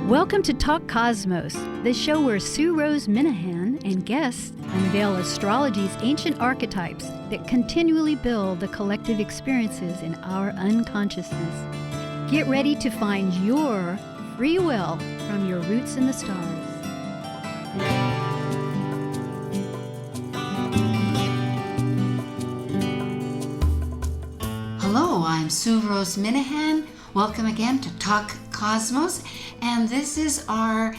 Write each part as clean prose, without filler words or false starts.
Welcome to Talk Cosmos, the show where Rose Minahan and guests unveil astrology's ancient archetypes that continually build the collective experiences in our unconsciousness. Get ready to find your free will from your roots in the stars. Hello, I'm Rose Minahan. Welcome again to Talk Cosmos, and this is our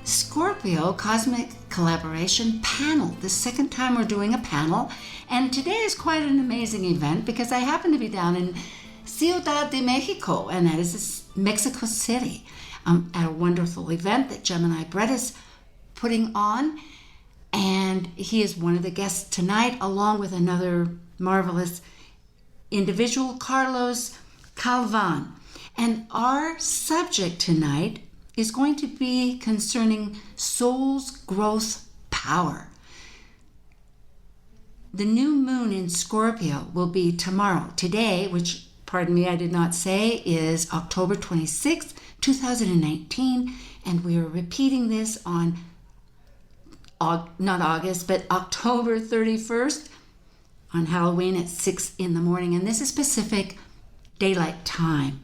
Scorpio Cosmic Collaboration panel. The second time we're doing a panel, and today is quite an amazing event because I happen to be down in Ciudad de Mexico, and that is Mexico City, at a wonderful event that Gemini Brett is putting on, and he is one of the guests tonight, along with another marvelous individual, Carlos Galvan. And our subject tonight is going to be concerning soul's growth power. The new moon in Scorpio will be tomorrow. Today, which, pardon me, I did not say, is October 26th, 2019, and we are repeating this on, not August, but October 31st on Halloween at 6 in the morning, and this is Pacific Daylight Time.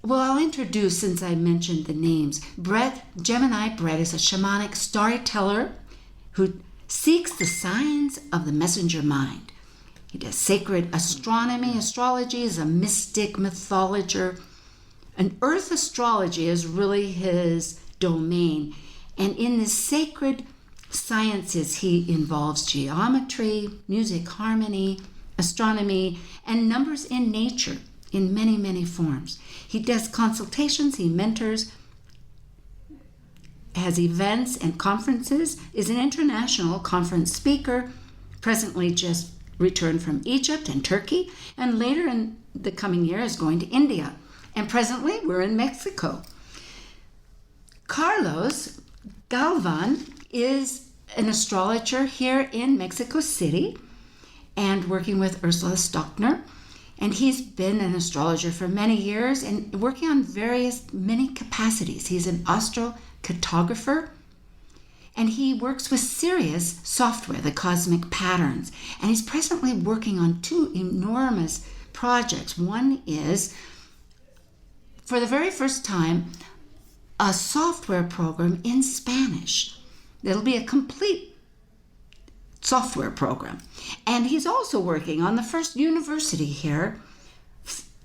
Well, I'll introduce, since I mentioned the names. Gemini Brett is a shamanic storyteller who seeks the signs of the messenger mind. He does sacred astronomy. Astrology is a mystic mythologer. And earth astrology is really his domain. And in the sacred sciences, he involves geometry, music, harmony, astronomy, and numbers in nature in many, many forms. He does consultations, he mentors, has events and conferences, is an international conference speaker, presently just returned from Egypt and Turkey, and later in the coming year is going to India. And presently we're in Mexico. Carlos Galvan is an astrologer here in Mexico City and working with Ursula Stockner. And he's been an astrologer for many years and working on many capacities. He's an astrocartographer, and he works with Sirius software, the cosmic patterns. And he's presently working on two enormous projects. One is, for the very first time, a software program in Spanish. It'll be a complete software program. And he's also working on the first university here,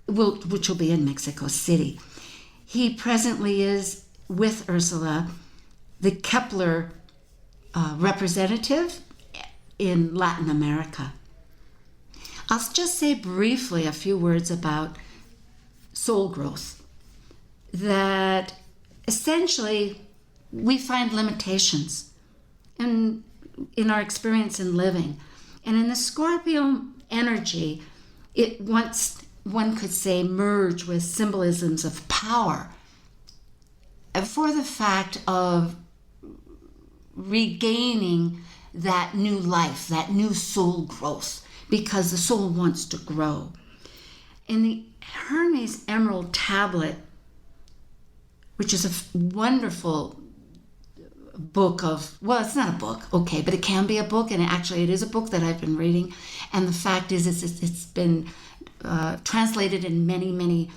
which will be in Mexico City. He presently is, with Ursula, the Kepler representative in Latin America. I'll just say briefly a few words about soul growth. That essentially we find limitations in our experience in living. And in the Scorpio energy, it once, one could say, merge with symbolisms of power for the fact of regaining that new life, that new soul growth, because the soul wants to grow. In the Hermes Emerald Tablet, which is a wonderful book of, well, it's not a book, okay, but it can be a book, and actually it is a book that I've been reading, and the fact is it's been translated in many, many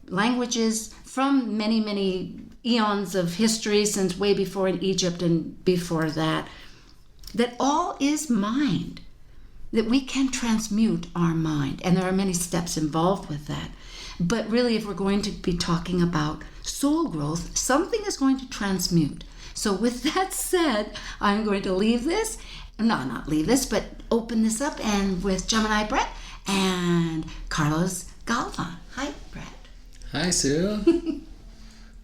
languages from many, many eons of history, since way before in Egypt and before that all is mind, that we can transmute our mind, and there are many steps involved with that. But really, if we're going to be talking about soul growth, something is going to transmute. So with that said, I'm going to but open this up, and with Gemini Brett and Carlos Galvan. Hi, Brett. Hi, Sue.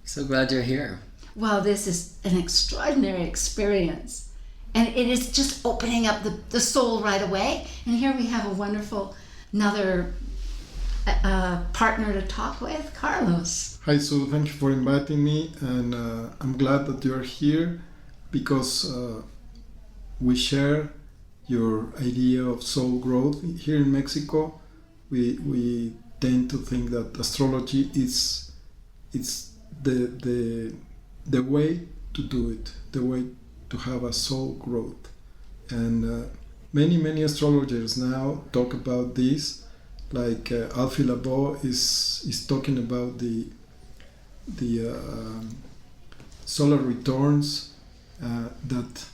So glad you're here. Well, this is an extraordinary experience, and it is just opening up the soul right away. And here we have a wonderful, another partner to talk with, Carlos. Hi, Sue. Thank you for inviting me, and I'm glad that you are here because we share your idea of soul growth. Here in Mexico, we tend to think that astrology is it's the way to do it, the way to have a soul growth. And many astrologers now talk about this, like Alfie Labo is talking about the solar returns that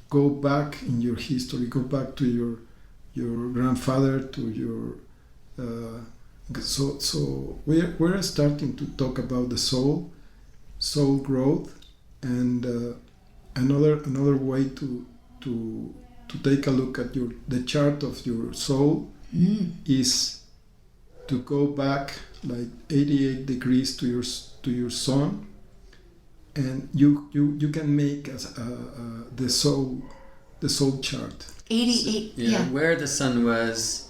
go back in your history, go back to your grandfather, to your so we're starting to talk about the soul growth, and another way to take a look at the chart of your soul is to go back like 88 degrees to your sun, and you can make the soul chart. 88. Yeah, where the sun was.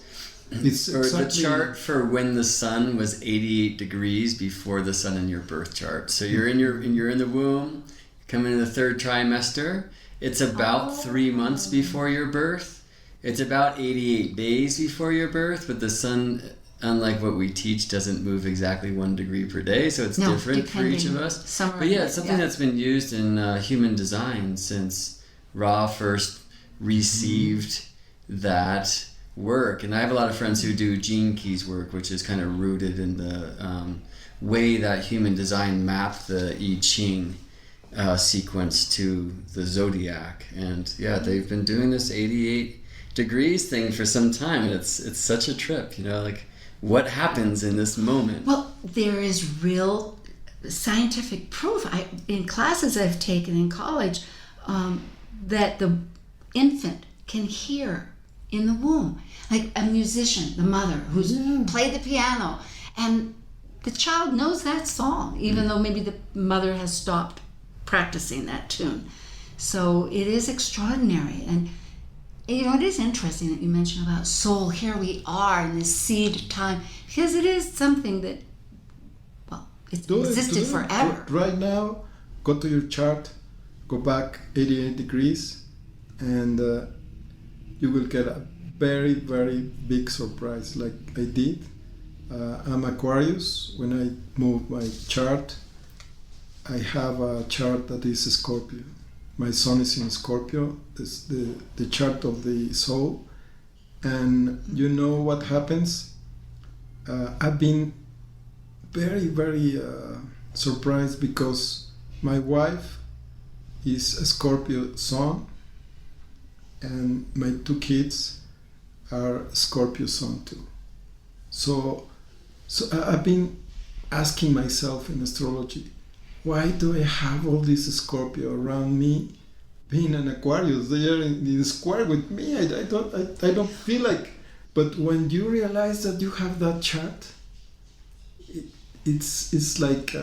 It's or exactly the chart for when the sun was 88 degrees before the sun in your birth chart. So you're in the womb, coming in the third trimester. It's about 3 months before your birth. It's about 88 days before your birth, but the sun, unlike what we teach, doesn't move exactly 1 degree per day, so it's different for each of us. But yeah, it's something that's been used in human design since Ra first received that work. And I have a lot of friends who do Gene Keys work, which is kind of rooted in the way that human design mapped the I Ching sequence to the zodiac. And yeah, they've been doing this 88 degrees thing for some time, and it's such a trip, like what happens in this moment. Well, there is real scientific proof in classes I've taken in college that the infant can hear in the womb, like a musician, the mother who's played the piano, and the child knows that song, even though maybe the mother has stopped practicing that tune. So it is extraordinary. And it is interesting that you mentioned about soul. Here we are in this seed time, because it is something that, well, it's existed forever. Right now, go to your chart, go back 88 degrees, and you will get a very, very big surprise, like I did. I'm Aquarius. When I move my chart, I have a chart that is Scorpio. My sun is in Scorpio. It's the chart of the soul. And you know what happens? I've been very, very surprised because my wife is a Scorpio sun, and my 2 kids are Scorpio sun too. So I've been asking myself in astrology, why do I have all this Scorpio around me? Being an Aquarius, they are in square with me. I don't feel like. But when you realize that you have that chart, it's like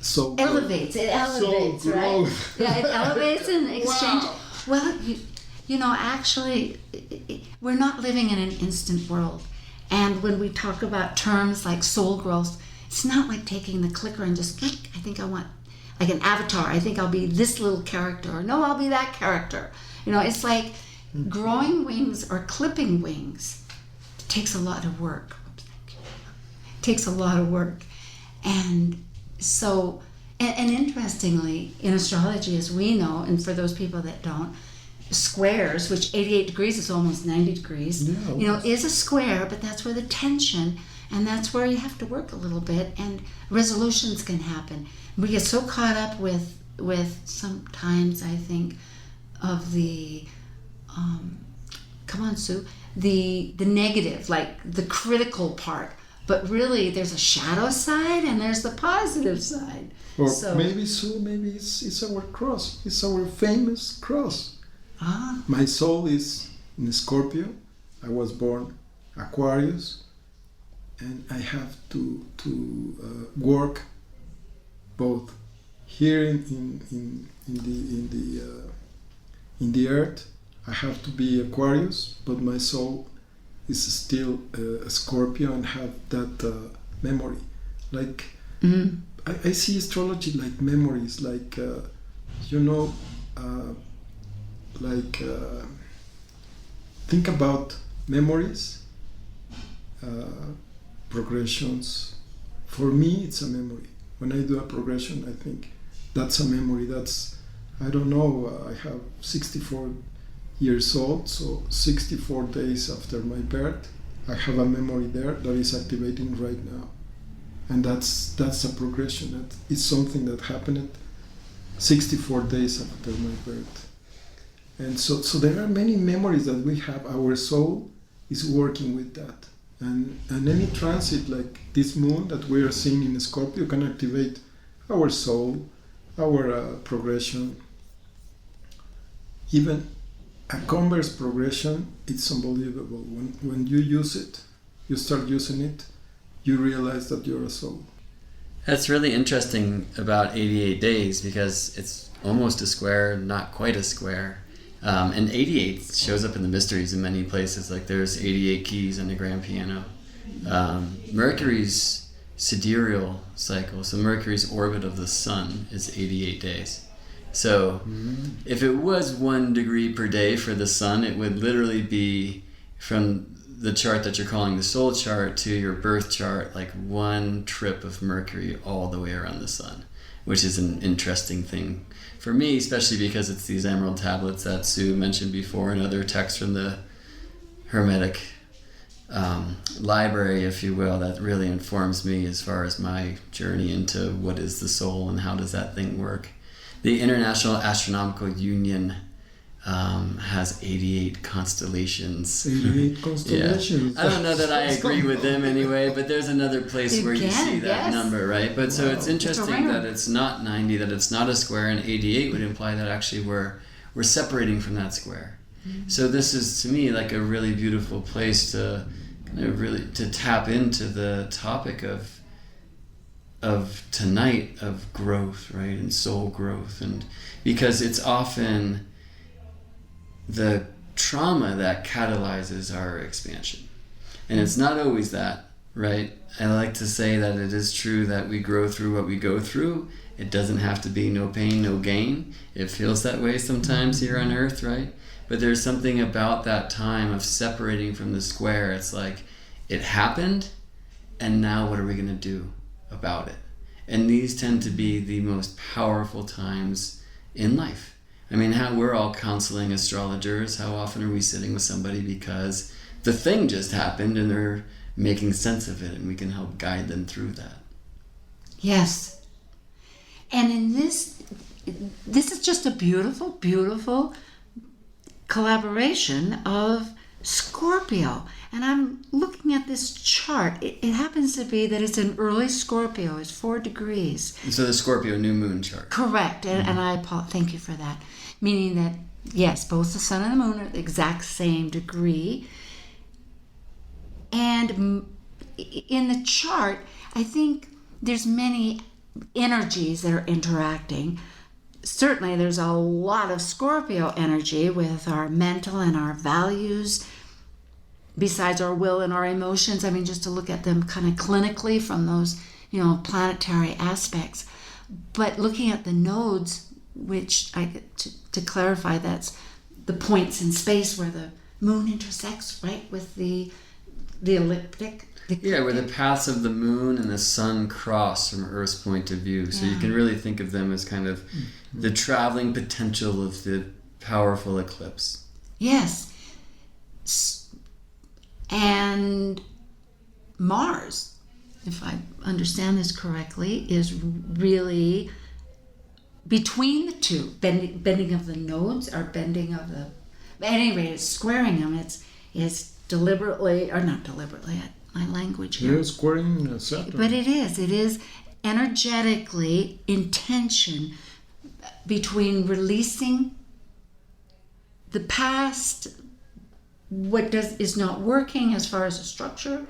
so. Elevates. It elevates, so right? Yeah, it elevates and exchange. Wow. Well, actually, we're not living in an instant world. And when we talk about terms like soul growth, it's not like taking the clicker and just, I think I want, like an avatar, I think I'll be this little character, or no, I'll be that character. It's like growing wings or clipping wings. It takes a lot of work. It takes a lot of work. And so, and interestingly, in astrology, as we know, and for those people that don't, squares, which 88 degrees is almost 90 degrees, is a square, but that's where the tension, and that's where you have to work a little bit, and resolutions can happen. We get so caught up with sometimes, I think, of the, come on, Sue, the negative, like the critical part. But really, there's a shadow side and there's the positive side. Or maybe, Sue, maybe it's our cross. It's our famous cross. My soul is in Scorpio. I was born Aquarius, and I have to work both here in the earth. I have to be Aquarius, but my soul is still a Scorpio and have that memory. Like I see astrology like memories, like think about memories, progressions, for me, it's a memory. When I do a progression, I think that's a memory. I don't know, I have 64 years old, so 64 days after my birth, I have a memory there that is activating right now. And that's a progression. It's something that happened 64 days after my birth. And so there are many memories that we have. Our soul is working with that. And any transit like this moon that we are seeing in Scorpio can activate our soul, our progression. Even a converse progression, it's unbelievable. When you use it, you start using it, you realize that you're a soul. That's really interesting about 88 days because it's almost a square, not quite a square. And 88 shows up in the mysteries in many places, like there's 88 keys on the grand piano. Mercury's sidereal cycle, so Mercury's orbit of the sun is 88 days. So if it was 1 degree per day for the sun, it would literally be from the chart that you're calling the soul chart to your birth chart, like 1 trip of Mercury all the way around the sun, which is an interesting thing for me, especially because it's these emerald tablets that Sue mentioned before and other texts from the Hermetic library, if you will, that really informs me as far as my journey into what is the soul and how does that thing work. The International Astronomical Union has 88 constellations. 88 constellations. Yeah. I don't know that I agree with them anyway, but there's another place where you see that number, right? But so it's interesting that it's not 90, that it's not a square, and 88 would imply that actually we're separating from that square. Mm-hmm. So this is, to me, like a really beautiful place to kind of really to tap into the topic of tonight, of growth, right, and soul growth, and because it's often the trauma that catalyzes our expansion, and it's not always that, right? I like to say that it is true that we grow through what we go through. It doesn't have to be no pain, no gain. It feels that way sometimes here on earth, right? But there's something about that time of separating from the square. It's like, it happened, and now what are we going to do about it? And these tend to be the most powerful times in life. I mean, how we're all counseling astrologers. How often are we sitting with somebody because the thing just happened and they're making sense of it, and we can help guide them through that. Yes. And in this is just a beautiful, beautiful collaboration of Scorpio. And I'm looking at this chart. It happens to be that it's an early Scorpio. It's 4 degrees. So the Scorpio new moon chart. Correct. And I thank you for that. Meaning that, yes, both the sun and the moon are the exact same degree. And in the chart, I think there's many energies that are interacting. Certainly there's a lot of Scorpio energy with our mental and our values, besides our will and our emotions. I mean, just to look at them kind of clinically from those, planetary aspects. But looking at the nodes, which to clarify, that's the points in space where the moon intersects, right, with the ecliptic. Yeah, where the paths of the moon and the sun cross from Earth's point of view. So you can really think of them as kind of the traveling potential of the powerful eclipse. Yes. And Mars, if I understand this correctly, is really between the two, bending of the nodes, or bending of the, at any rate, it's squaring them. It's deliberately, or not deliberately, my language here. You're squaring Saturn. But it is energetically intention between releasing the past, what is not working as far as a structure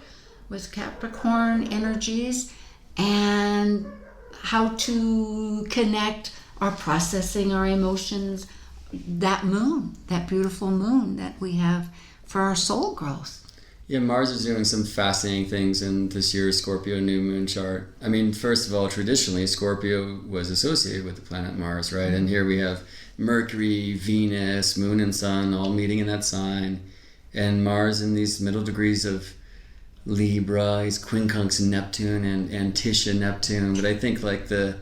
with Capricorn energies, and how to connect our processing, our emotions, that moon, that beautiful moon that we have for our soul growth. Yeah, Mars is doing some fascinating things in this year's Scorpio new moon chart. I mean, first of all, traditionally, Scorpio was associated with the planet Mars, right? And here we have Mercury, Venus, Moon and Sun all meeting in that sign, and Mars in these middle degrees of Libra. He's quincunx Neptune and Tisha Neptune. But I think like the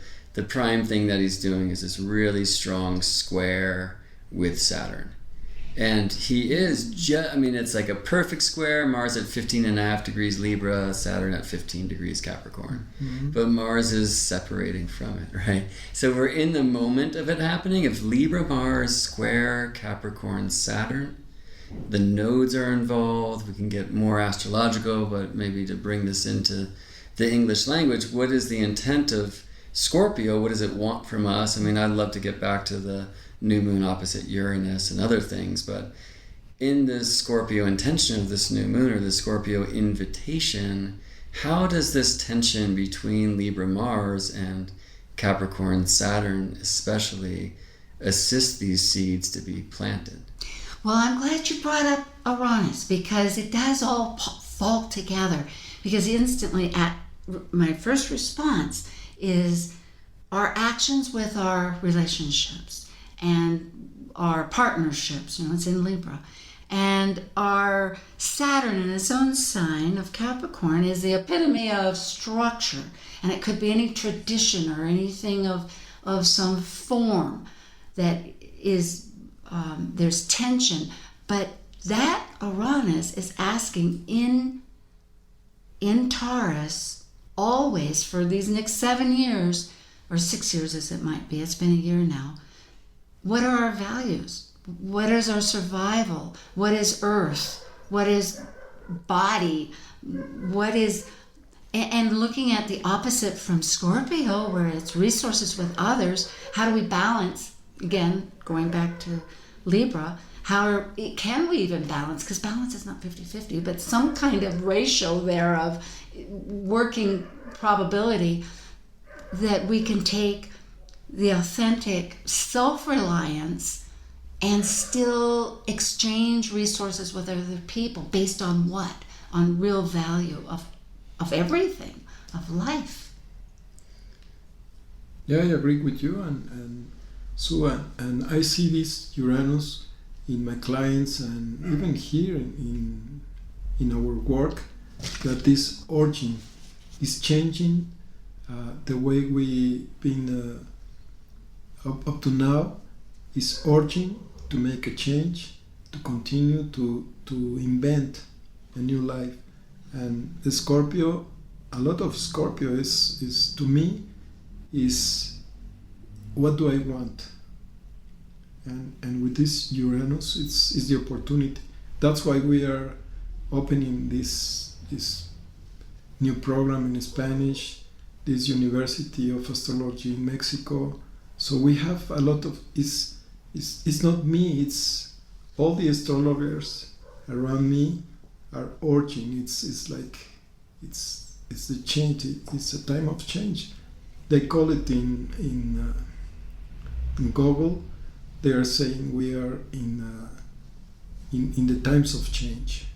prime thing that he's doing is this really strong square with Saturn. And he is just, I mean, it's like a perfect square. Mars at 15.5 degrees Libra, Saturn at 15 degrees Capricorn. Mm-hmm. But Mars is separating from it, right? So we're in the moment of it happening. If Libra, Mars, square, Capricorn, Saturn, the nodes are involved. We can get more astrological, but maybe to bring this into the English language, what is the intent of Scorpio? What does it want from us? I mean, I'd love to get back to the new moon opposite Uranus and other things, but in the Scorpio intention of this new moon, or the Scorpio invitation, how does this tension between Libra Mars and Capricorn Saturn especially assist these seeds to be planted? Well, I'm glad you brought up Uranus, because it does all fall together. Because instantly, my first response is our actions with our relationships and our partnerships, it's in Libra. And our Saturn in its own sign of Capricorn is the epitome of structure. And it could be any tradition or anything of some form that is, there's tension. But that Uranus is asking in Taurus always for these next 7 years, or 6 years as it might be, it's been a year now, what are our values? What is our survival? What is earth? What is body? What is, and looking at the opposite from Scorpio, where it's resources with others, how do we balance, again, going back to Libra, can we even balance? Because balance is not 50-50, but some kind of ratio there of working probability that we can take the authentic self-reliance and still exchange resources with other people based on what? On real value of everything, of life. Yeah, I agree with you, and so and I see this Uranus in my clients and even here in our work, that this origin is changing the way we been up to now, is urging to make a change, to continue to invent a new life. And the Scorpio, a lot of Scorpio is to me is what do I want? And with this Uranus, it's the opportunity. That's why we are opening this new program in Spanish, this University of Astrology in Mexico. So we have a lot of, it's not me, it's all the astrologers around me are urging. It's like, it's the change, it's a time of change. They call it in Google, they are saying we are in the times of change.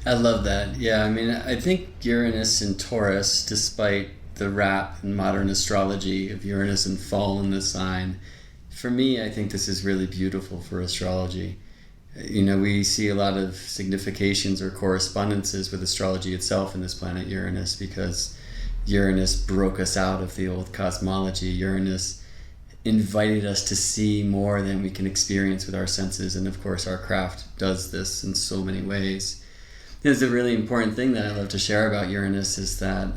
I love that. Yeah, I mean, I think Uranus in Taurus, despite the rap in modern astrology of Uranus and fall in the sign, for me, I think this is really beautiful for astrology. We see a lot of significations or correspondences with astrology itself in this planet Uranus, because Uranus broke us out of the old cosmology. Uranus invited us to see more than we can experience with our senses, and of course our craft does this in so many ways. There's a really important thing that I love to share about Uranus is that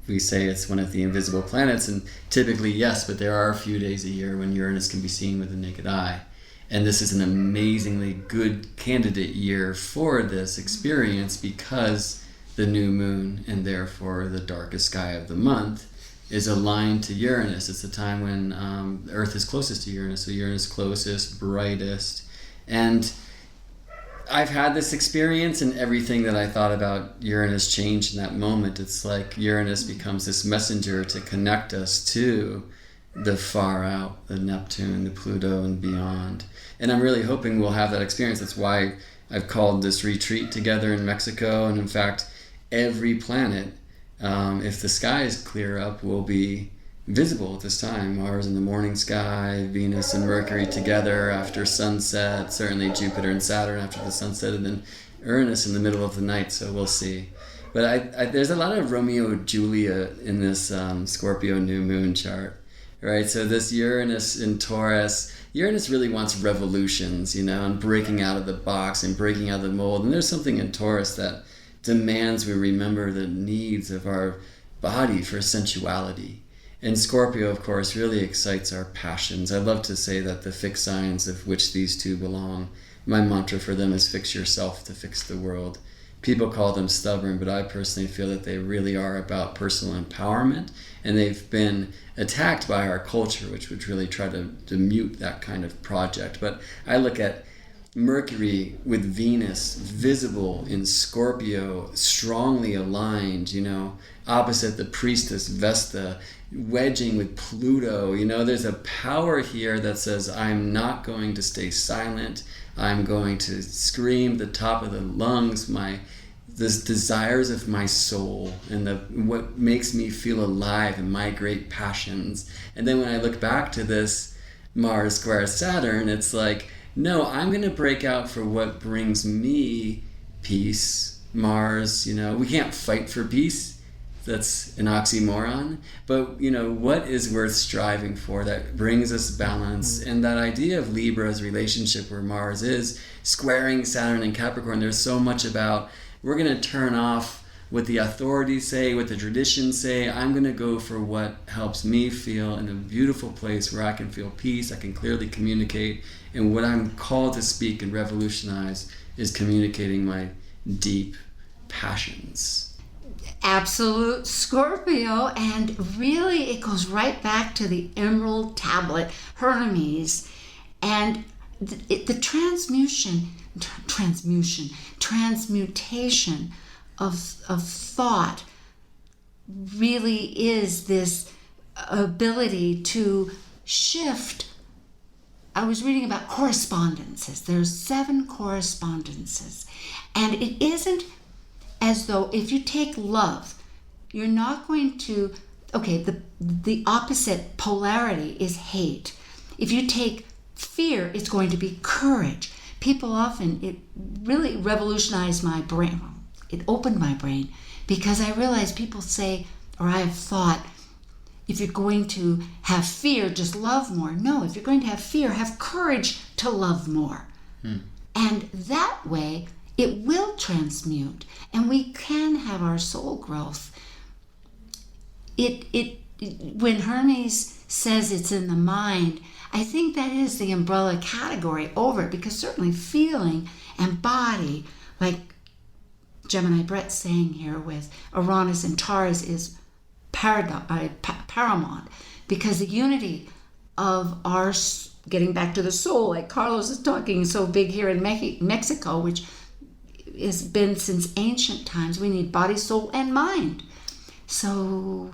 we say it's one of the invisible planets, and typically yes, but there are a few days a year when Uranus can be seen with the naked eye. And this is an amazingly good candidate year for this experience, because the new moon, and therefore the darkest sky of the month, is aligned to Uranus. It's the time when Earth is closest to Uranus, so Uranus closest, brightest. And I've had this experience, and everything that I thought about Uranus changed in that moment. It's like Uranus becomes this messenger to connect us to the far out, the Neptune, the Pluto, and beyond. And I'm really hoping we'll have that experience. That's why I've called this retreat together in Mexico. And in fact, every planet, if the skies clear up, will be visible at this time. Mars in the morning sky, Venus and Mercury together after sunset, certainly Jupiter and Saturn after the sunset, and then Uranus in the middle of the night. So we'll see. But I there's a lot of Romeo and Julia in this Scorpio new moon chart, right? So this Uranus in Taurus, Uranus really wants revolutions, and breaking out of the box and breaking out of the mold. And there's something in Taurus that demands we remember the needs of our body for sensuality. And Scorpio, of course, really excites our passions. I love to say that the fixed signs of which these two belong, my mantra for them is fix yourself to fix the world. People call them stubborn, but I personally feel that they really are about personal empowerment, and they've been attacked by our culture, which would really try to mute that kind of project. But I look at Mercury with Venus visible in Scorpio, strongly aligned, opposite the priestess Vesta, wedging with Pluto. There's a power here that says, I'm not going to stay silent. I'm going to scream the top of the lungs, the desires of my soul and what makes me feel alive and my great passions. And then when I look back to this Mars square Saturn, it's like, no, I'm going to break out for what brings me peace. Mars, we can't fight for peace. That's an oxymoron. But, what is worth striving for that brings us balance? And that idea of Libra's relationship where Mars is squaring Saturn and Capricorn, there's so much about, we're going to turn off what the authorities say, what the traditions say. I'm going to go for what helps me feel in a beautiful place where I can feel peace, I can clearly communicate. And what I'm called to speak and revolutionize is communicating my deep passions. Absolute Scorpio, and really it goes right back to the Emerald Tablet, Hermes, and the transmutation of thought really is this ability to shift. I was reading about correspondences. There's 7 correspondences, and it isn't as though if you take love, you're not going to, the opposite polarity is hate. If you take fear, it's going to be courage. People often, it really revolutionized my brain. It opened my brain because I realized people say, or I have thought, if you're going to have fear, just love more. No, if you're going to have fear, have courage to love more. And that way, it will transmute, and we can have our soul growth. When Hermes says it's in the mind, I think that is the umbrella category over it, because certainly feeling and body, like Gemini Brett saying here with Uranus and Taurus, is paramount, because the unity of our, getting back to the soul, like Carlos is talking so big here in Mexico, which has been since ancient times. We need body, soul, and mind. So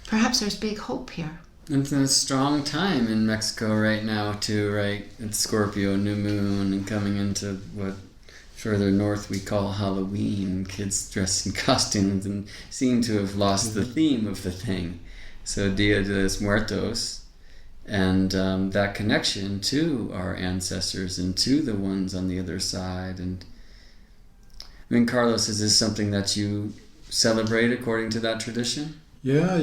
perhaps there's big hope here. It's a strong time in Mexico right now too, right? It's Scorpio, new moon, and coming into what further north we call Halloween. Kids dressed in costumes and seem to have lost the theme of the thing. So Dia de los Muertos, and that connection to our ancestors and to the ones on the other side. And I mean, Carlos, is this something that you celebrate according to that tradition? Yeah.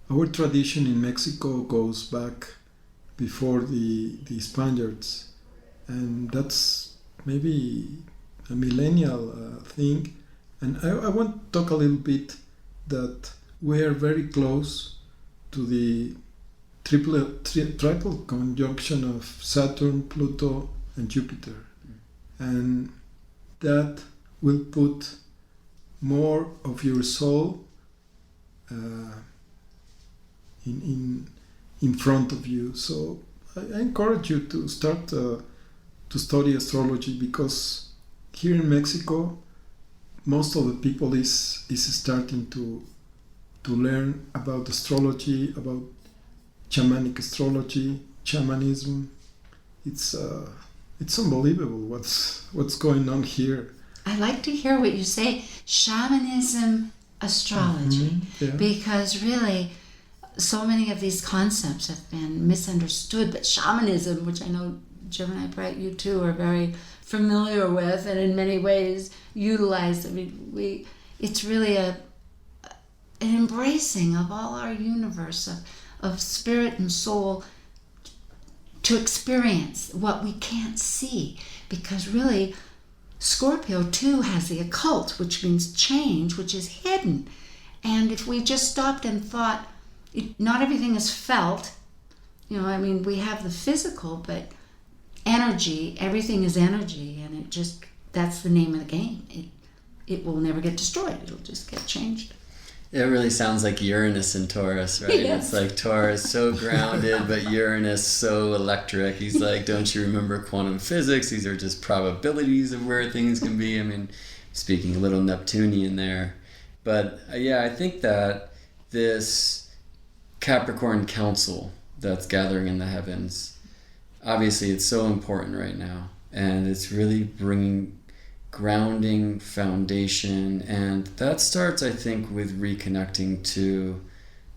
Our tradition in Mexico goes back before the Spaniards, and that's maybe a millennial thing. And I want to talk a little bit that we are very close to the triple conjunction of Saturn, Pluto, and Jupiter. And that will put more of your soul in front of you. So I encourage you to start to study astrology, because here in Mexico, most of the people is starting to learn about astrology, about shamanic astrology, shamanism. It's unbelievable what's going on here. I like to hear what you say, shamanism astrology, because really so many of these concepts have been misunderstood, but shamanism, which I know Gemini Brett, you too are very familiar with and in many ways utilize. I mean, it's really an embracing of all our universe of spirit and soul to experience what we can't see, because really Scorpio too has the occult, which means change, which is hidden. And if we just stopped and thought, not everything is felt, you know, I mean, we have the physical, but energy, everything is energy, and it just, that's the name of the game. It will never get destroyed, it'll just get changed. It really sounds like Uranus and Taurus, right? Yes. It's like Taurus so grounded, but Uranus so electric. He's like, don't you remember quantum physics? These are just probabilities of where things can be. I mean, speaking a little Neptunian there. But yeah, I think that this Capricorn Council that's gathering in the heavens, obviously it's so important right now. And it's really bringing grounding, foundation, and that starts, I think, with reconnecting to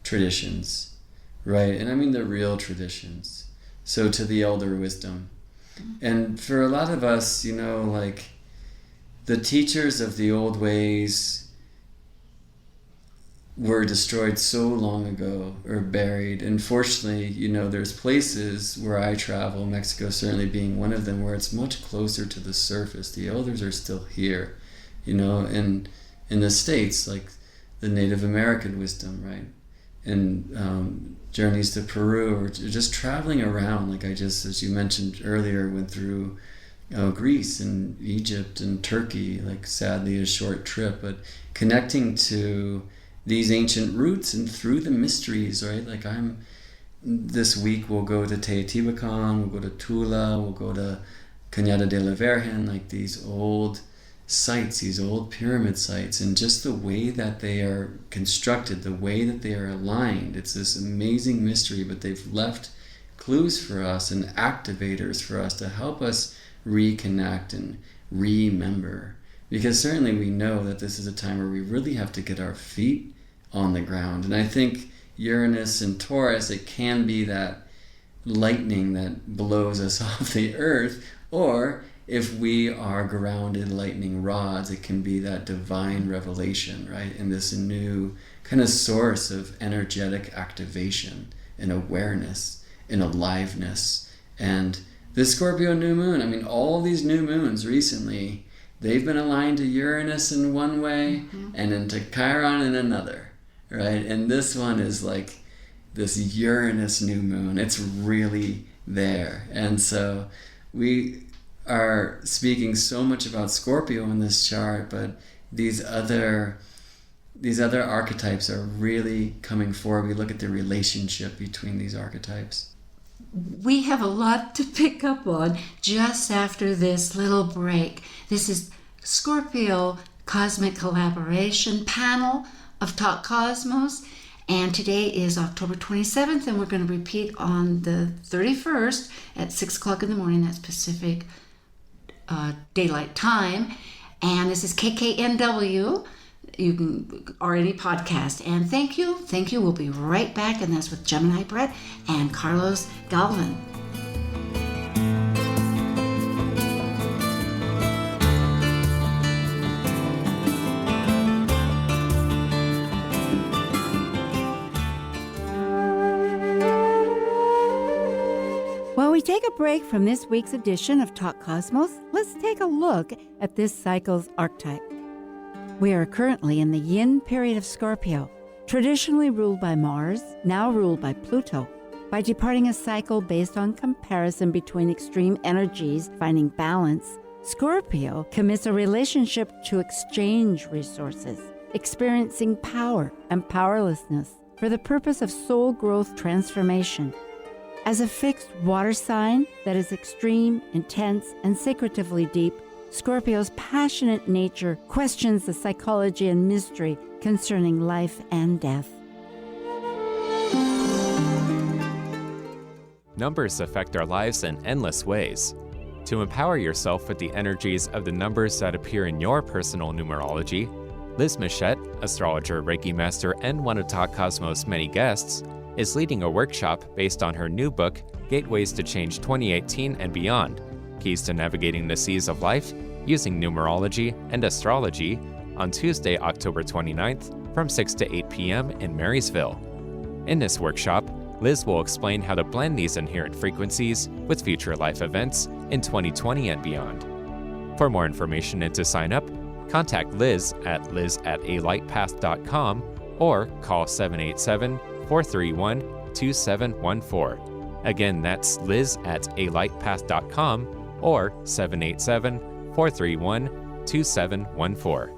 traditions, right? And I mean the real traditions. So to the elder wisdom. And for a lot of us, you know, like the teachers of the old ways were destroyed so long ago or buried. And fortunately, you know, there's places where I travel, Mexico certainly being one of them, where it's much closer to the surface. The elders are still here, you know, and in the States, like the Native American wisdom, right? And journeys to Peru, or just traveling around. Like I just, as you mentioned earlier, went through Greece and Egypt and Turkey, like sadly a short trip, but connecting to these ancient roots and through the mysteries, right? Like this week we'll go to Teotihuacan, we'll go to Tula, we'll go to Cañada de la Virgen, like these old sites, these old pyramid sites, and just the way that they are constructed, the way that they are aligned. It's this amazing mystery, but they've left clues for us and activators for us to help us reconnect and remember. Because certainly we know that this is a time where we really have to get our feet on the ground. And I think Uranus and Taurus, it can be that lightning that blows us off the earth, or if we are grounded lightning rods, it can be that divine revelation, right? And this new kind of source of energetic activation and awareness and aliveness. And this Scorpio new moon, I mean, all these new moons recently, they've been aligned to Uranus in one way and into Chiron in another, right? And this one is like this Uranus new moon. It's really there. And so we are speaking so much about Scorpio in this chart, but these other archetypes are really coming forward. We look at the relationship between these archetypes. We have a lot to pick up on just after this little break. This is Scorpio Cosmic Collaboration panel of Talk Cosmos, and today is October 27th, and we're going to repeat on the 31st at 6 o'clock in the morning. That's Pacific Daylight Time, and this is KKNW. You can, or any podcast. And thank you. We'll be right back, and that's with Gemini Brett and Carlos Galvan. While we take a break from this week's edition of Talk Cosmos, let's take a look at this cycle's archetype. We are currently in the yin period of Scorpio, traditionally ruled by Mars, now ruled by Pluto. By departing a cycle based on comparison between extreme energies finding balance, Scorpio commits a relationship to exchange resources, experiencing power and powerlessness for the purpose of soul growth transformation. As a fixed water sign that is extreme, intense, and secretively deep, Scorpio's passionate nature questions the psychology and mystery concerning life and death. Numbers affect our lives in endless ways. To empower yourself with the energies of the numbers that appear in your personal numerology, Liz Michette, astrologer, Reiki master, and one of Talk Cosmos' many guests, is leading a workshop based on her new book, Gateways to Change 2018 and Beyond, Keys to Navigating the Seas of Life Using Numerology and Astrology, on Tuesday, October 29th from 6 to 8 p.m. in Marysville. In this workshop, Liz will explain how to blend these inherent frequencies with future life events in 2020 and beyond. For more information and to sign up, contact Liz at liz@alightpath.com or call 787-431-2714. Again, that's liz@alightpath.com or 787-431-2714.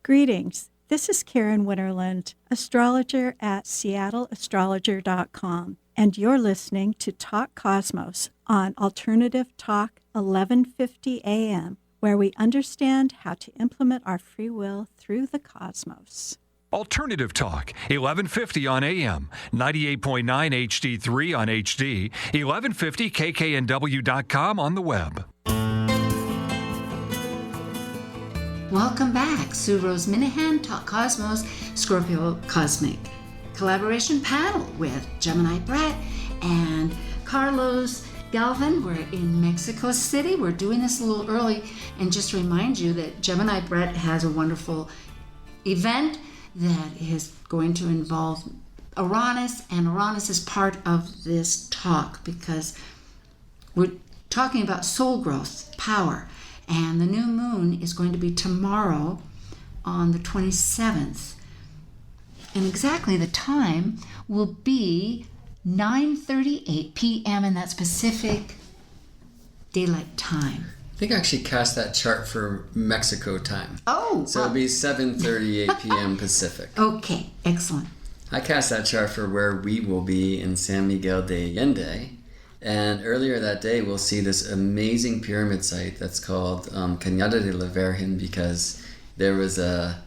Greetings. This is Karen Winterland, astrologer at seattleastrologer.com, and you're listening to Talk Cosmos on Alternative Talk 1150 AM, where we understand how to implement our free will through the cosmos. Alternative Talk, 1150 on AM, 98.9 HD3 on HD, 1150kknw.com on the web. Welcome back. Sue Rose Minahan, Talk Cosmos, Scorpio Cosmic collaboration panel with Gemini Brett and Carlos Galvan. We're in Mexico City. We're doing this a little early, and just to remind you that Gemini Brett has a wonderful event that is going to involve Uranus, and Uranus is part of this talk because we're talking about soul growth, power. And the new moon is going to be tomorrow on the 27th. And exactly the time will be 9:38 p.m. in that specific daylight time. I think I actually cast that chart for Mexico time. Oh! So it'll be 7:38 p.m. Pacific. Okay, excellent. I cast that chart for where we will be in San Miguel de Allende. And earlier that day, we'll see this amazing pyramid site that's called Cañada de la Virgen, because there was a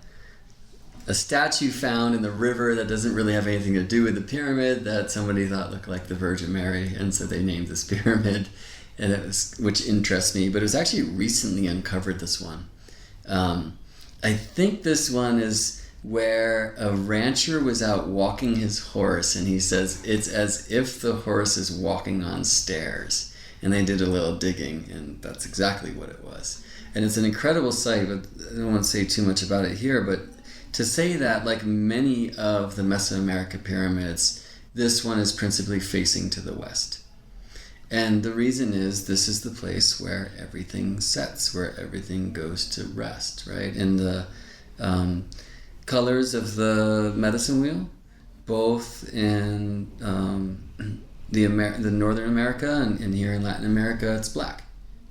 statue found in the river that doesn't really have anything to do with the pyramid that somebody thought looked like the Virgin Mary, and so they named this pyramid, and which interests me. But it was actually recently uncovered, this one. I think this one is where a rancher was out walking his horse, and he says it's as if the horse is walking on stairs. And they did a little digging, and that's exactly what it was. And it's an incredible site, but I don't want to say too much about it here, but to say that, like many of the Mesoamerica pyramids, this one is principally facing to the west. And the reason is this is the place where everything sets, where everything goes to rest, right? And the colors of the medicine wheel, both in the Northern America and here in Latin America, it's black,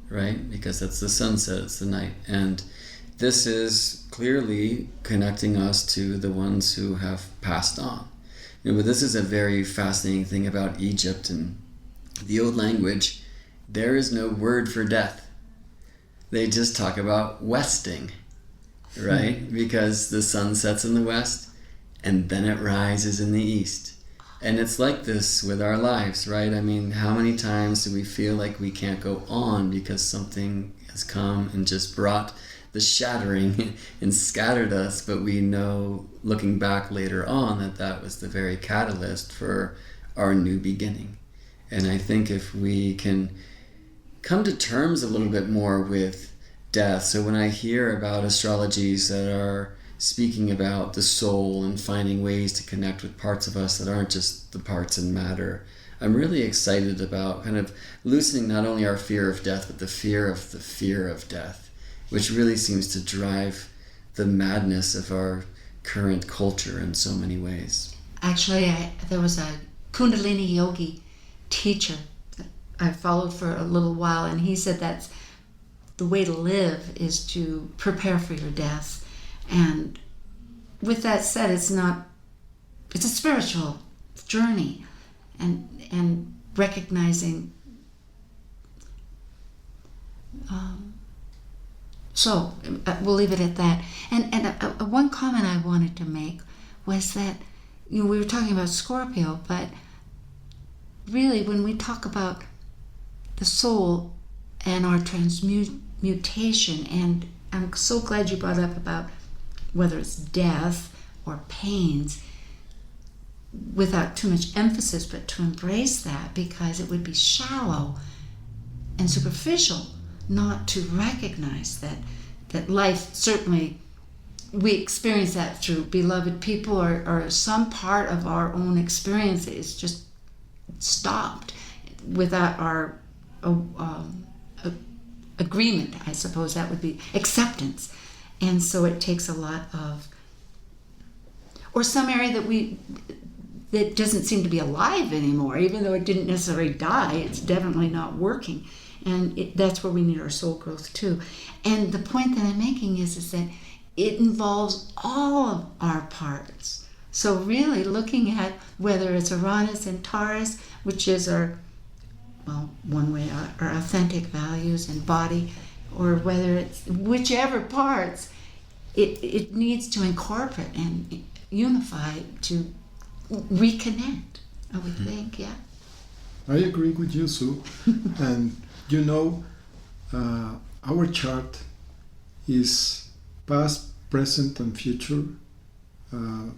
right? Because that's the sunset, it's the night. And this is clearly connecting us to the ones who have passed on. But this is a very fascinating thing about Egypt and the old language. There is no word for death. They just talk about westing, right? Because the sun sets in the west and then it rises in the east. And it's like this with our lives, right? I mean, how many times do we feel like we can't go on because something has come and just brought the shattering and scattered us, but we know, looking back later on, that that was the very catalyst for our new beginning. And I think if we can come to terms a little bit more with death. So when I hear about astrologies that are speaking about the soul and finding ways to connect with parts of us that aren't just the parts in matter, I'm really excited about kind of loosening not only our fear of death, but the fear of death, which really seems to drive the madness of our current culture in so many ways. Actually, there was a Kundalini yogi teacher that I followed for a little while, and he said that's the way to live is to prepare for your death. And with that said, it's a spiritual journey, and recognizing. So we'll leave it at that. And one comment I wanted to make was that, we were talking about Scorpio, but really when we talk about the soul and our transmutation, and I'm so glad you brought up about whether it's death or pains, without too much emphasis, but to embrace that, because it would be shallow and superficial not to recognize that life, certainly we experience that through beloved people or some part of our own experience is just stopped without our agreement. I suppose that would be acceptance. And so it takes a lot of, or some area that doesn't seem to be alive anymore, even though it didn't necessarily die, it's definitely not working. And that's where we need our soul growth too. And the point that I'm making is that it involves all of our parts. So really looking at whether it's Uranus and Taurus, which is our, well, one way, our authentic values and body, or whether it's whichever parts, it needs to incorporate and unify to reconnect, I would think, yeah. I agree with you, Sue. And you know, our chart is past, present, and future. And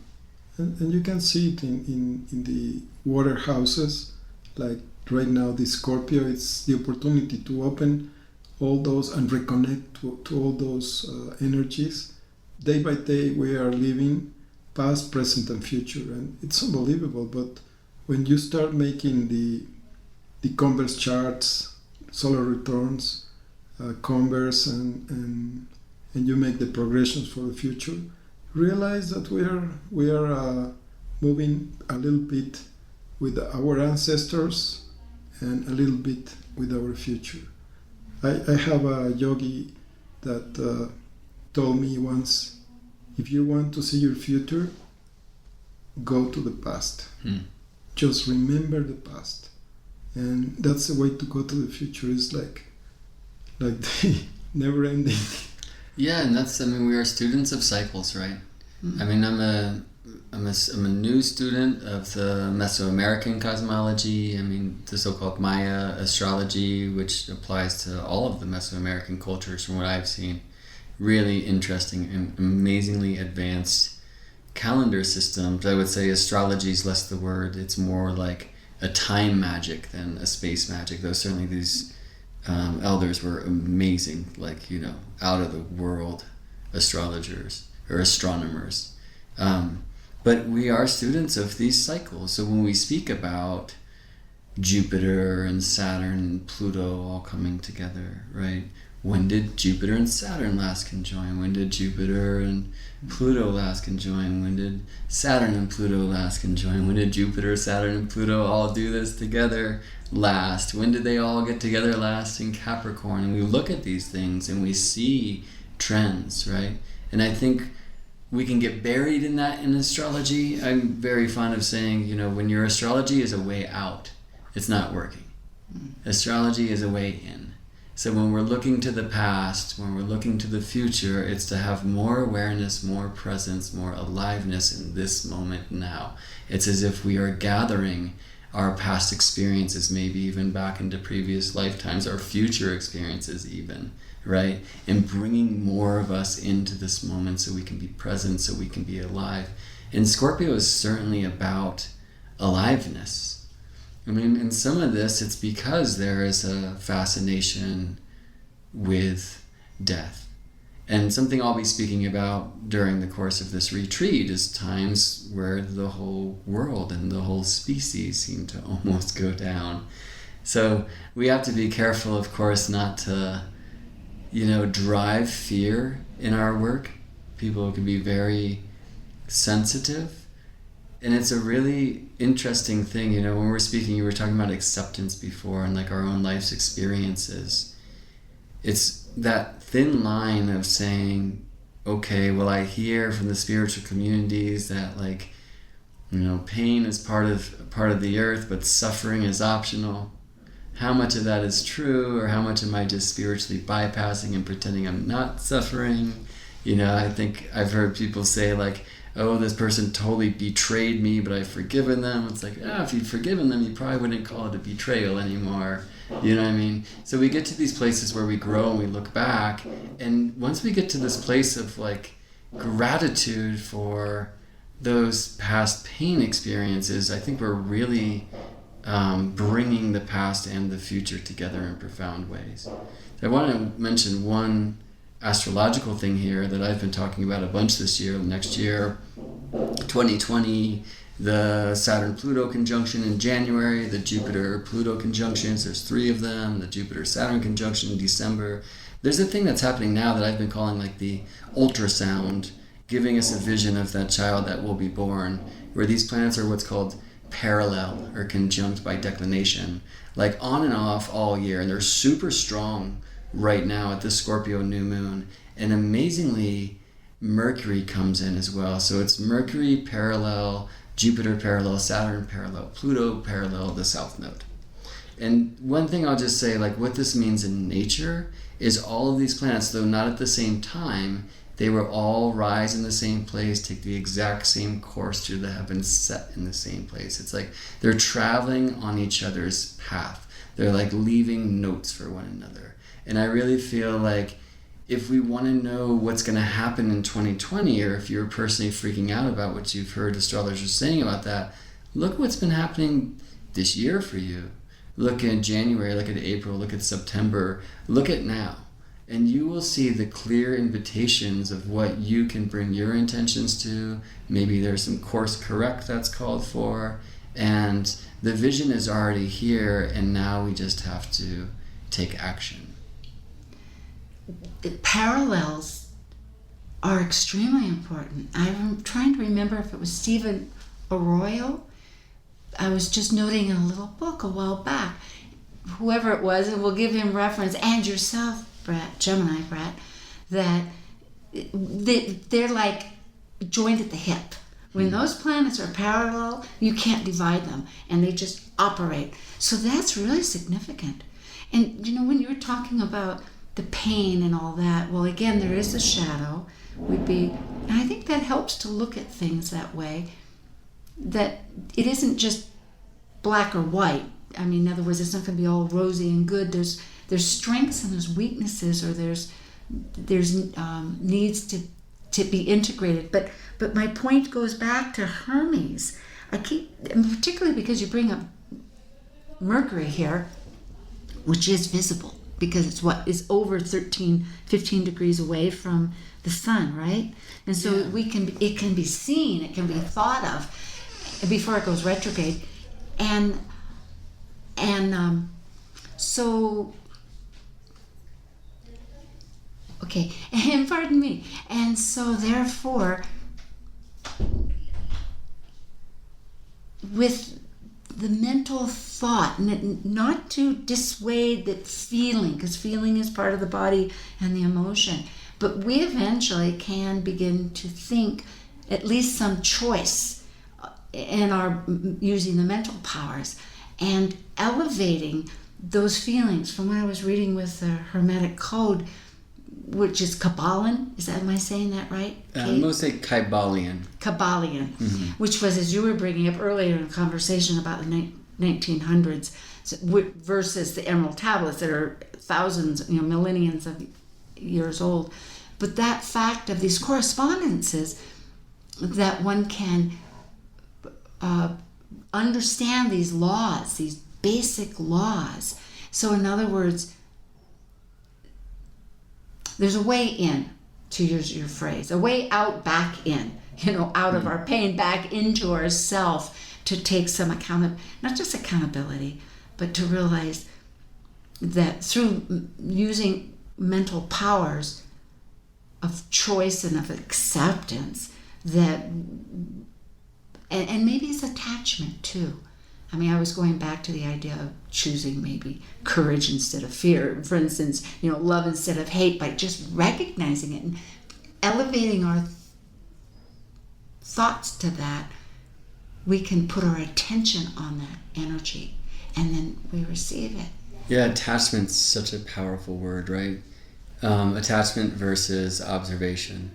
you can see it in the water houses. Like right now, the Scorpio, it's the opportunity to open all those and reconnect to all those energies. Day by day, we are living past, present, and future. And it's unbelievable. But when you start making the Converse charts, solar returns, Converse, and you make the progressions for the future, realize that we are moving a little bit with our ancestors and a little bit with our future. I have a yogi that told me once, if you want to see your future, go to the past. Just remember the past. And that's the way to go to the future, is like the never ending. Yeah, and that's, I mean, we are students of cycles, right? I mean, I'm a new student of the Mesoamerican cosmology. I mean, the so-called Maya astrology, which applies to all of the Mesoamerican cultures from what I've seen. Really interesting and amazingly advanced calendar systems. I would say astrology is less the word. It's more like a time magic than a space magic, though certainly these elders were amazing, like, you know, out of the world astrologers or astronomers. But we are students of these cycles. So when we speak about Jupiter and Saturn and Pluto all coming together, right? When did Jupiter and Saturn last conjoin? When did Jupiter and Pluto last conjoin? When did Saturn and Pluto last conjoin? When did Jupiter, Saturn, and Pluto all do this together last? When did they all get together last in Capricorn? And we look at these things and we see trends, right? And I think we can get buried in that in astrology. I'm very fond of saying, you know, when your astrology is a way out, it's not working. Astrology is a way in. So when we're looking to the past, when we're looking to the future, it's to have more awareness, more presence, more aliveness in this moment now. It's as if we are gathering our past experiences, maybe even back into previous lifetimes, our future experiences even, right? And bringing more of us into this moment so we can be present, so we can be alive. And Scorpio is certainly about aliveness. I mean, in some of this, it's because there is a fascination with death. And something I'll be speaking about during the course of this retreat is times where the whole world and the whole species seem to almost go down. So we have to be careful, of course, not to, you know, drive fear in our work. People can be very sensitive. And it's a really interesting thing, you know, when we're speaking, you were talking about acceptance before and like our own life's experiences. It's that thin line of saying, okay, well, I hear from the spiritual communities that, like, you know, pain is part of the earth, but suffering is optional. How much of that is true, or how much am I just spiritually bypassing and pretending I'm not suffering? You know, I think I've heard people say, like, oh, this person totally betrayed me, but I've forgiven them. It's like, if you'd forgiven them, you probably wouldn't call it a betrayal anymore. You know what I mean? So we get to these places where we grow and we look back, and once we get to this place of like gratitude for those past pain experiences, I think we're really bringing the past and the future together in profound ways. I want to mention one astrological thing here that I've been talking about a bunch this year. Next year, 2020, the Saturn-Pluto conjunction in January, the Jupiter-Pluto conjunctions, there's 3 of them, the Jupiter-Saturn conjunction in December. There's a thing that's happening now that I've been calling like the ultrasound, giving us a vision of that child that will be born, where these planets are what's called parallel or conjunct by declination, like on and off all year, and they're super strong right now at the Scorpio new moon. And amazingly, Mercury comes in as well. So it's Mercury parallel, Jupiter parallel, Saturn parallel, Pluto parallel the South Node. And one thing I'll just say, like what this means in nature is all of these planets, though not at the same time, they will all rise in the same place, take the exact same course through the heavens, set in the same place. It's like they're traveling on each other's path. They're like leaving notes for one another. And I really feel like if we want to know what's going to happen in 2020, or if you're personally freaking out about what you've heard astrologers saying about that, look what's been happening this year for you. Look at January, look at April, look at September, look at now. And you will see the clear invitations of what you can bring your intentions to. Maybe there's some course correct that's called for. And the vision is already here, and now we just have to take action. The parallels are extremely important. I'm trying to remember if it was Stephen Arroyo. I was just noting in a little book a while back, whoever it was, and we'll give him reference, and yourself, Brett, Gemini Brett, that they're like joined at the hip. When those planets are parallel, you can't divide them, and they just operate. So that's really significant. And you know, when you were talking about the pain and all that, well, again, there is a shadow. And I think that helps to look at things that way, that it isn't just black or white. I mean, in other words, it's not going to be all rosy and good. There's strengths and there's weaknesses, or there's needs to be integrated. But my point goes back to Hermes. And particularly because you bring up Mercury here, which is visible, because it's what is over 15 degrees away from the sun, right? And so it can be seen, it can be thought of before it goes retrograde. And so, okay, and pardon me. And so therefore, with the mental thought, not to dissuade that feeling, because feeling is part of the body and the emotion, but we eventually can begin to think at least some choice in our using the mental powers and elevating those feelings. From when I was reading with the Hermetic Code, which is Kabbalan, am I saying that right? Most say Kybalion. Kybalion, which was, as you were bringing up earlier in a conversation about the 1900s versus the Emerald Tablets that are thousands, millenniums of years old. But that fact of these correspondences, that one can understand these laws, these basic laws. So in other words, there's a way in, to use your phrase, a way out, back in, out of our pain, back into ourself, to take some not just accountability, but to realize that through using mental powers of choice and of acceptance, that, and maybe it's attachment too. I mean, I was going back to the idea of choosing maybe courage instead of fear. For instance, love instead of hate, by just recognizing it and elevating our thoughts to that, we can put our attention on that energy, and then we receive it. Yeah, attachment's such a powerful word, right? Attachment versus observation.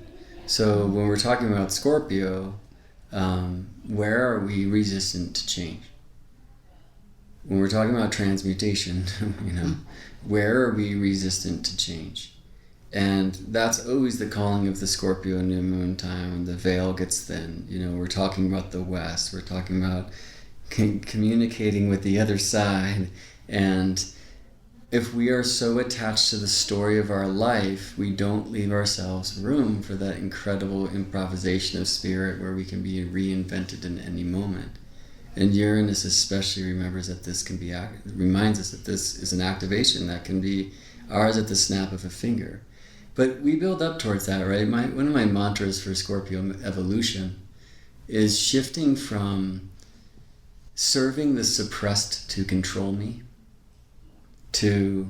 So when we're talking about Scorpio, where are we resistant to change? When we're talking about transmutation, where are we resistant to change? And that's always the calling of the Scorpio new moon time, when the veil gets thin. We're talking about the West. We're talking about communicating with the other side. And if we are so attached to the story of our life, we don't leave ourselves room for that incredible improvisation of spirit where we can be reinvented in any moment. And Uranus especially reminds us that this is an activation that can be ours at the snap of a finger. But we build up towards that, right? One of my mantras for Scorpio evolution is shifting from serving the suppressed to control me to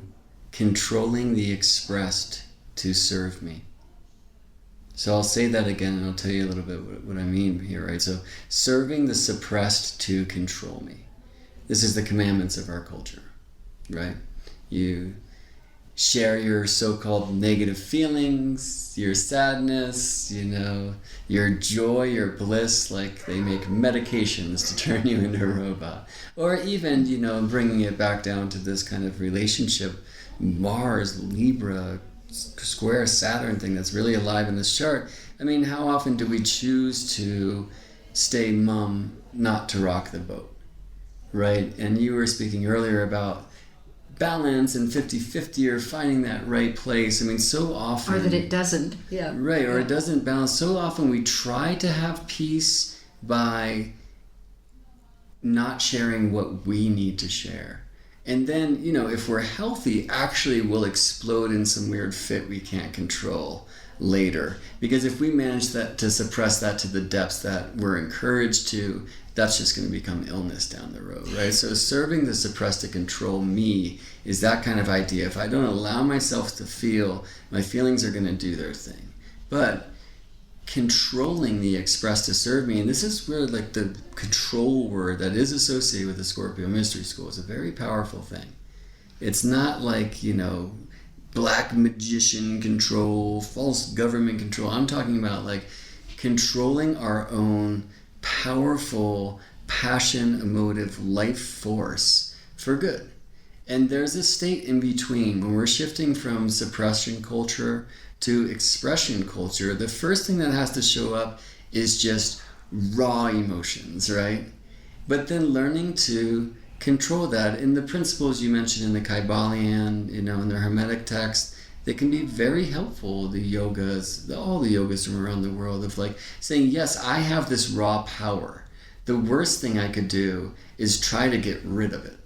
controlling the expressed to serve me. So I'll say that again, and I'll tell you a little bit what I mean here, right? So serving the suppressed to control me. This is the commandments of our culture, right? You share your so-called negative feelings, your sadness, your joy, your bliss, like they make medications to turn you into a robot. Or even, bringing it back down to this kind of relationship, Mars, Libra, square Saturn thing that's really alive in this chart. I mean, how often do we choose to stay mum, not to rock the boat, right? And you were speaking earlier about balance and 50-50 or finding that right place. I mean, so often... Or that it doesn't. Yeah. Right, or yeah. It doesn't balance. So often we try to have peace by not sharing what we need to share. And then, if we're healthy, actually we'll explode in some weird fit we can't control later. Because if we manage to suppress that to the depths that we're encouraged to, that's just going to become illness down the road, right? So serving the suppressed to control me is that kind of idea. If I don't allow myself to feel, my feelings are going to do their thing. But controlling the expressed to serve me, and this is where like the control word that is associated with the Scorpio Mystery School is a very powerful thing. It's not like, black magician control, false government control. I'm talking about like controlling our own powerful passion, emotive life force for good. And there's a state in between when we're shifting from suppression culture to expression culture. The first thing that has to show up is just raw emotions, right? But then learning to control that in the principles you mentioned in the Kybalion, in the Hermetic text, they can be very helpful. The yogas, all the yogas from around the world, of like saying, yes, I have this raw power. The worst thing I could do is try to get rid of it,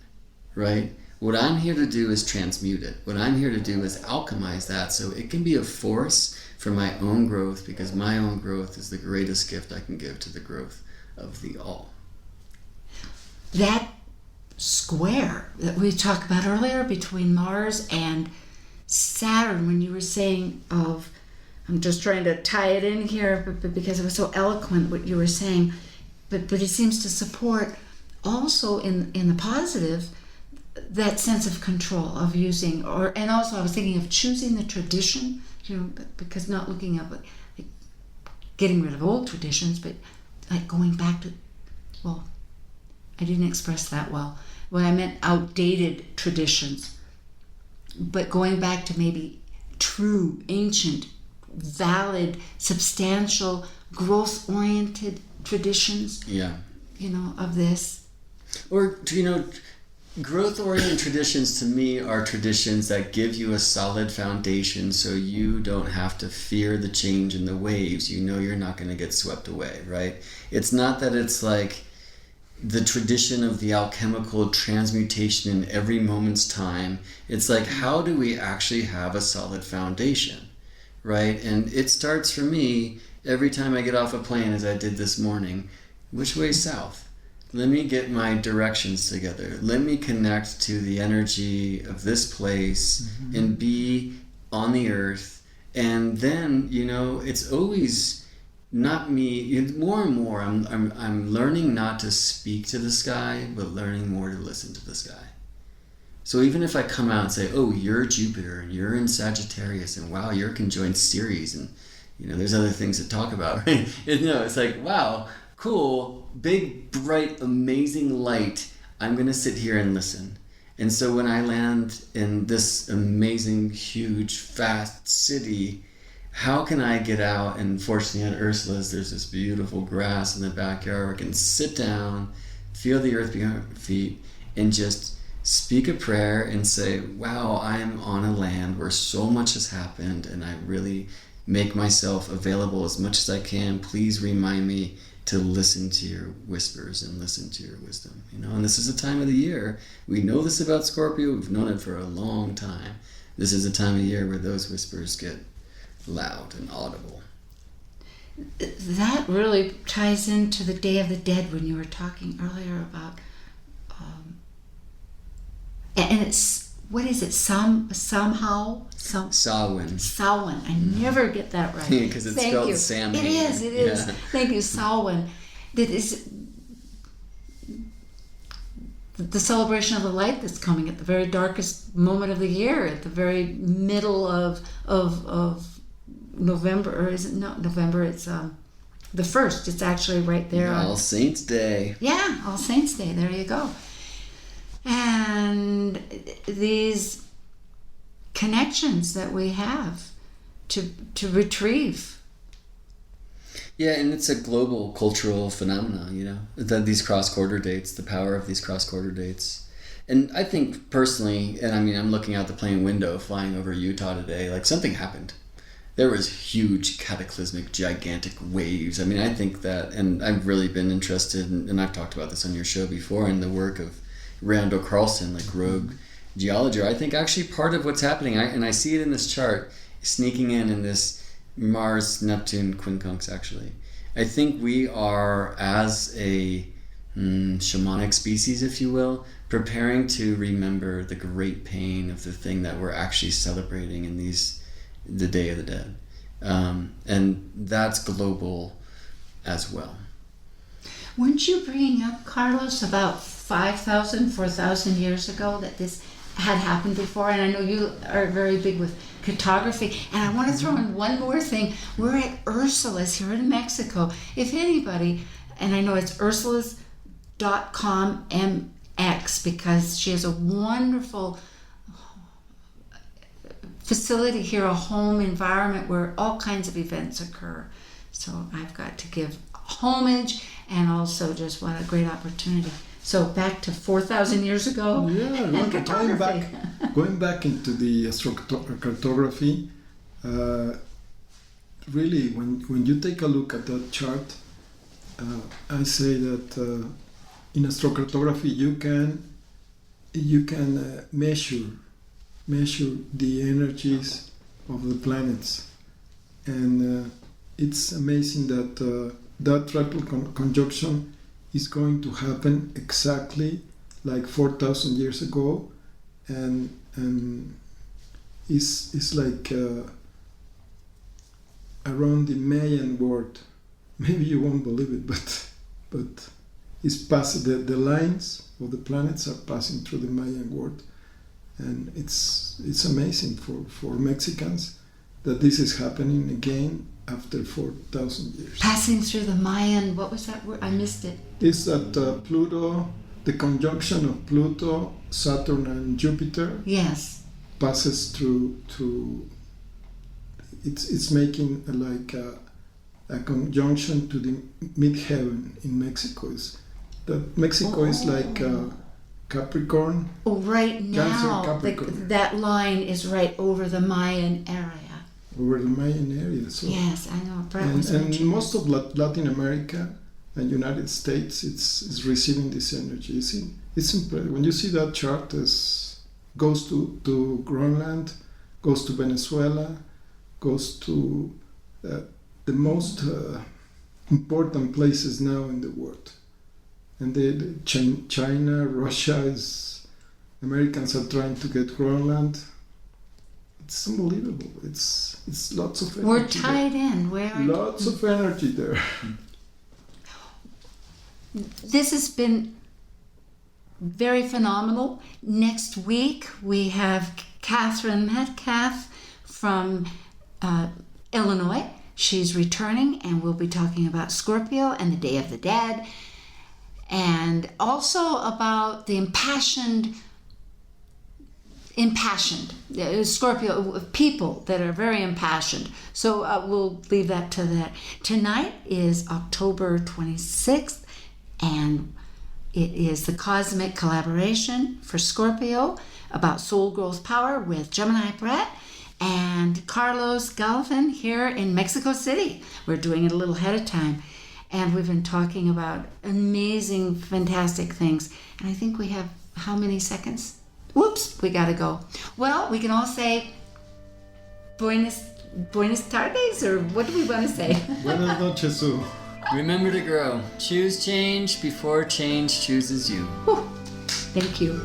right? What I'm here to do is transmute it. What I'm here to do is alchemize that so it can be a force for my own growth, because my own growth is the greatest gift I can give to the growth of the all. That square that we talked about earlier between Mars and Saturn, when you were saying I'm just trying to tie it in here because it was so eloquent what you were saying, but it seems to support also in the positive that sense of control of using, and also I was thinking of choosing the tradition, because not looking at like getting rid of old traditions, but like going back to, well, I didn't express that well. Well, I meant outdated traditions, but going back to maybe true, ancient, valid, substantial, growth-oriented traditions. Yeah. Of this. Or, growth-oriented traditions to me are traditions that give you a solid foundation so you don't have to fear the change in the waves. You're not going to get swept away, right? It's not that it's like the tradition of the alchemical transmutation in every moment's time. It's like, how do we actually have a solid foundation, right? And it starts for me every time I get off a plane, as I did this morning. Which way south? Let me get my directions together. Let me connect to the energy of this place and be on the earth. And then, it's always not me. More and more, I'm learning not to speak to the sky, but learning more to listen to the sky. So even if I come out and say, oh, you're Jupiter and you're in Sagittarius and wow, you're conjoined Ceres and, there's other things to talk about, right? It's like, wow, cool, big, bright, amazing light. I'm going to sit here and listen. And so when I land in this amazing, huge, fast city, how can I get out? And fortunately at Ursula's, there's this beautiful grass in the backyard where I can sit down, feel the earth beneath my feet, and just speak a prayer and say, wow, I'm on a land where so much has happened, and I really make myself available as much as I can. Please remind me to listen to your whispers and listen to your wisdom. And this is a time of the year. We know this about Scorpio. We've known it for a long time. This is a time of year where those whispers get loud and audible. That really ties into the Day of the Dead when you were talking earlier about, and it's, what is it? Samhain. Samhain. I never get that right. Because it's spelled Samhain. It is. Yeah. Thank you, Samhain. That is the celebration of the light that's coming at the very darkest moment of the year, at the very middle of November, or is it not November? It's the 1st. It's actually right there. All Saints Day. Yeah, All Saints Day. There you go. And these connections that we have to retrieve. Yeah, and it's a global cultural phenomenon, these cross-border dates, the power of these cross-border dates. And I think personally, and I mean, I'm looking out the plane window flying over Utah today, like something happened. There was huge, cataclysmic, gigantic waves. I mean, I think that, and I've really been interested, and I've talked about this on your show before, in the work of Randall Carlson, like rogue geology. I think actually part of what's happening, and I see it in this chart, sneaking in this Mars-Neptune quincunx, actually. I think we are, as a shamanic species, if you will, preparing to remember the great pain of the thing that we're actually celebrating in the Day of the Dead. And that's global as well. Weren't you bringing up, Carlos, about 5,000, 4,000 years ago that this had happened before? And I know you are very big with cartography. And I want to throw in one more thing. We're at Ursula's here in Mexico. If anybody, and I know it's ursulas.com MX, because she has a wonderful facility here, a home environment where all kinds of events occur. So I've got to give homage, and also just what a great opportunity. So back to 4,000 years ago, and cartography. Going back into the astrocartography, really, when you take a look at that chart, I say that in astrocartography you can measure the energies of the planets, and it's amazing that that triple conjunction is going to happen exactly like 4,000 years ago, and it's like around the Mayan world. Maybe you won't believe it, but it's past the lines of the planets are passing through the Mayan world, and it's amazing for Mexicans that this is happening again after 4,000 years. Passing through the Mayan, what was that word? I missed it. It's that Pluto, the conjunction of Pluto, Saturn, and Jupiter. Yes. Passes through to. It's making a conjunction to the midheaven in Mexico. Mexico is like Capricorn. Oh, right now, Capricorn. that line is right over the Mayan area. Over the Mayan area. So. Yes, I know. Brett was and mentioning most of Latin America and United States, it's receiving this energy. It's impressive. When you see that chart, goes to Greenland, goes to Venezuela, goes to the most important places now in the world. And China, Russia, Americans are trying to get Greenland. It's unbelievable. It's lots of energy. We're tied in. Lots of energy there. This has been very phenomenal. Next week we have Catherine Metcalf from Illinois. She's returning, and we'll be talking about Scorpio and the Day of the Dead, and also about the impassioned impassioned. Scorpio, people that are very impassioned. So we'll leave that to that. Tonight is October 26th, and it is the cosmic collaboration for Scorpio about soul growth power with Gemini Brett and Carlos Galvan here in Mexico City. We're doing it a little ahead of time. And we've been talking about amazing, fantastic things. And I think we have how many seconds? Whoops, we gotta go. Well, we can all say buenas tardes, or what do we want to say? Buenas noches, Sue. Remember to grow. Choose change before change chooses you. Whew. Thank you.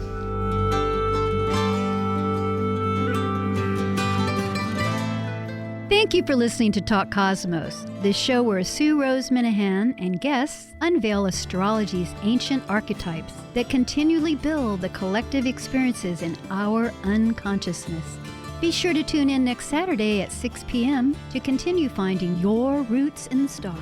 Thank you for listening to Talk Cosmos, the show where Sue Rose Minahan and guests unveil astrology's ancient archetypes that continually build the collective experiences in our unconsciousness. Be sure to tune in next Saturday at 6 p.m. to continue finding your roots in the stars.